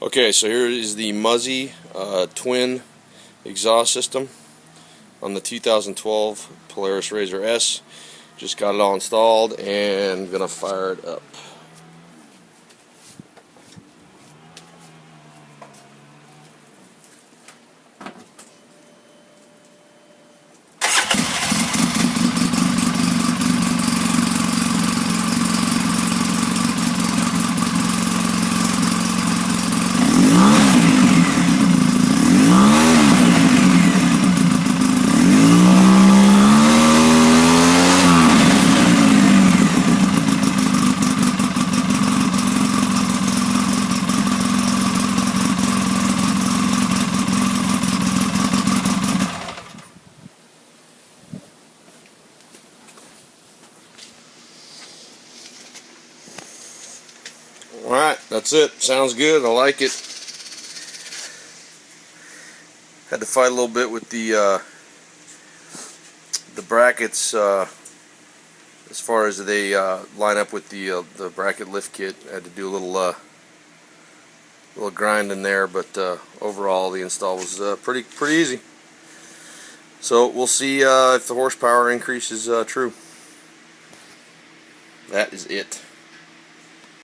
Okay, so here is the Muzzy twin exhaust system on the 2012 Polaris Razor S. Just got it all installed and gonna fire it up. Alright, that's it. Sounds good. I like it. Had to fight a little bit with the brackets as far as they line up with the bracket lift kit. I had to do a little grind in there, but overall the install was pretty easy. So we'll see if the horsepower increase is true. That is it.